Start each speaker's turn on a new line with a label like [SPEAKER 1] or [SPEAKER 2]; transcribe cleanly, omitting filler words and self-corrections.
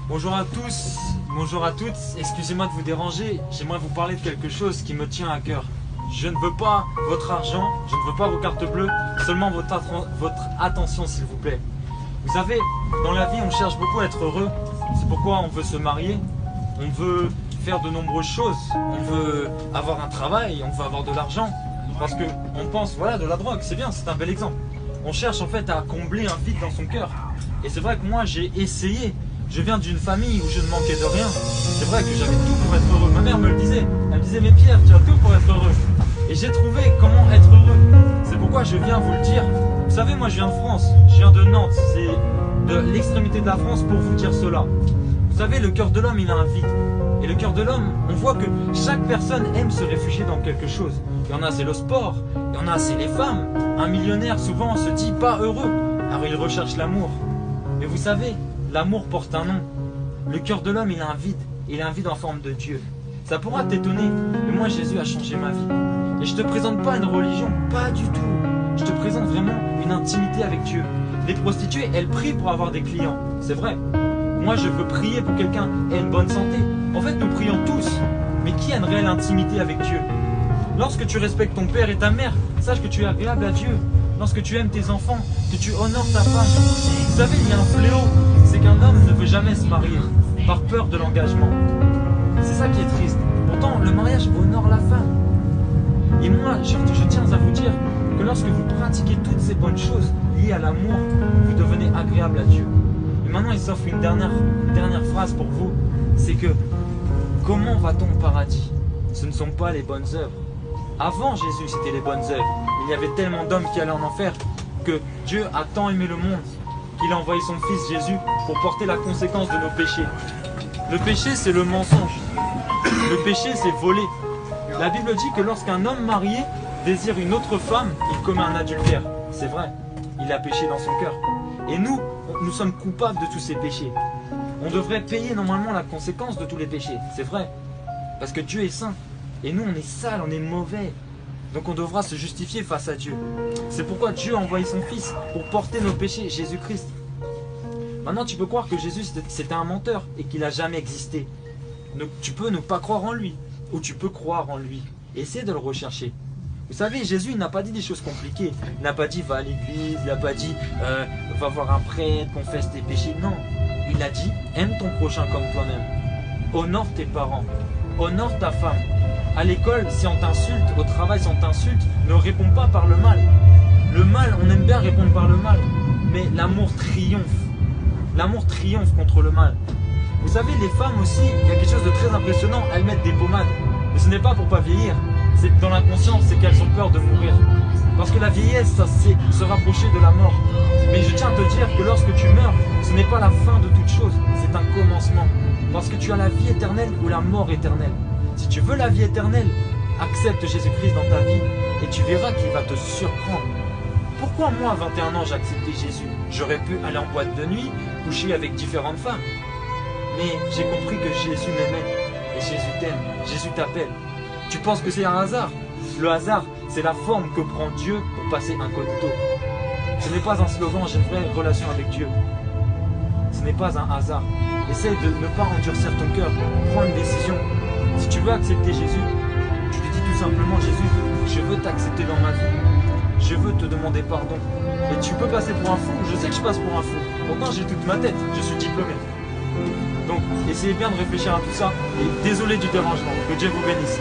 [SPEAKER 1] Bonjour à tous, bonjour à toutes, excusez-moi de vous déranger, j'aimerais vous parler de quelque chose qui me tient à cœur. Je ne veux pas votre argent, je ne veux pas vos cartes bleues, seulement votre attention s'il vous plaît. Vous savez, dans la vie on cherche beaucoup à être heureux, c'est pourquoi on veut se marier, on veut faire de nombreuses choses, on veut avoir un travail, on veut avoir de l'argent, parce qu'on pense, voilà, de la drogue, c'est bien, c'est un bel exemple. On cherche en fait à combler un vide dans son cœur. Et c'est vrai que moi j'ai essayé. Je viens d'une famille où je ne manquais de rien. C'est vrai que j'avais tout pour être heureux. Ma mère me le disait. Elle me disait, mais Pierre, tu as tout pour être heureux. Et j'ai trouvé comment être heureux. C'est pourquoi je viens vous le dire. Vous savez, moi je viens de France. Je viens de Nantes. C'est de l'extrémité de la France pour vous dire cela. Vous savez, le cœur de l'homme, il a un vide. Et le cœur de l'homme, on voit que chaque personne aime se réfugier dans quelque chose. Il y en a, c'est le sport. Il y en a, c'est les femmes. Un millionnaire, souvent, se dit pas heureux. Alors il recherche l'amour. Mais vous savez, l'amour porte un nom. Le cœur de l'homme, il a un vide. Il a un vide en forme de Dieu. Ça pourra t'étonner, mais moi, Jésus a changé ma vie. Et je te présente pas une religion, pas du tout. Je te présente vraiment une intimité avec Dieu. Les prostituées, elles prient pour avoir des clients. C'est vrai. Moi, je veux prier pour quelqu'un ait une bonne santé. En fait, nous prions tous. Mais qui a une réelle intimité avec Dieu? Lorsque tu respectes ton père et ta mère, sache que tu es agréable à Dieu. Lorsque tu aimes tes enfants, que tu honores ta femme. Vous savez, il y a un fléau, c'est qu'un homme ne veut jamais se marier, par peur de l'engagement. C'est ça qui est triste. Pourtant, le mariage honore la femme. Et moi, je tiens à vous dire que lorsque vous pratiquez toutes ces bonnes choses liées à l'amour, vous devenez agréable à Dieu. Et maintenant, il s'offre une dernière phrase pour vous, c'est que comment va-t-on au paradis? Ce ne sont pas les bonnes œuvres. Avant Jésus, c'était les bonnes œuvres. Il y avait tellement d'hommes qui allaient en enfer que Dieu a tant aimé le monde qu'il a envoyé son fils Jésus pour porter la conséquence de nos péchés. Le péché, c'est le mensonge. Le péché, c'est voler. La Bible dit que lorsqu'un homme marié désire une autre femme, il commet un adultère. C'est vrai, il a péché dans son cœur. Et nous sommes coupables de tous ces péchés. On devrait payer normalement la conséquence de tous les péchés. C'est vrai, parce que Dieu est saint. Et nous, on est sales, on est mauvais. Donc on devra se justifier face à Dieu. C'est pourquoi Dieu a envoyé son Fils pour porter nos péchés, Jésus-Christ. Maintenant, tu peux croire que Jésus, c'était un menteur et qu'il n'a jamais existé. Tu peux ne pas croire en lui, ou tu peux croire en lui. Essaie de le rechercher. Vous savez, Jésus, il n'a pas dit des choses compliquées. Il n'a pas dit, va à l'église, il n'a pas dit, va voir un prêtre, confesse tes péchés. Non, il a dit, aime ton prochain comme toi-même. Honore tes parents, honore ta femme. À l'école, si on t'insulte, au travail, si on t'insulte, ne réponds pas par le mal. Le mal, on aime bien répondre par le mal, mais l'amour triomphe. L'amour triomphe contre le mal. Vous savez, les femmes aussi, il y a quelque chose de très impressionnant, elles mettent des pommades. Mais ce n'est pas pour pas vieillir, c'est dans l'inconscience, c'est qu'elles ont peur de mourir. Parce que la vieillesse, ça c'est se rapprocher de la mort. Mais je tiens à te dire que lorsque tu meurs, ce n'est pas la fin de toute chose, c'est un commencement. Parce que tu as la vie éternelle ou la mort éternelle. Si tu veux la vie éternelle, accepte Jésus-Christ dans ta vie et tu verras qu'il va te surprendre. Pourquoi moi, à 21 ans, j'ai accepté Jésus? J'aurais pu aller en boîte de nuit, coucher avec différentes femmes. Mais j'ai compris que Jésus m'aimait et Jésus t'aime, Jésus t'appelle. Tu penses que c'est un hasard? Le hasard, c'est la forme que prend Dieu pour passer incognito. Ce n'est pas un slogan, j'ai une vraie relation avec Dieu. Ce n'est pas un hasard. Essaye de ne pas endurcir ton cœur, prends une décision. Si tu veux accepter Jésus, tu lui dis tout simplement, Jésus, je veux t'accepter dans ma vie. Je veux te demander pardon. Et tu peux passer pour un fou, je sais que je passe pour un fou. Pourtant j'ai toute ma tête, je suis diplômé. Donc essayez bien de réfléchir à tout ça. Et désolé du dérangement, que Dieu vous bénisse.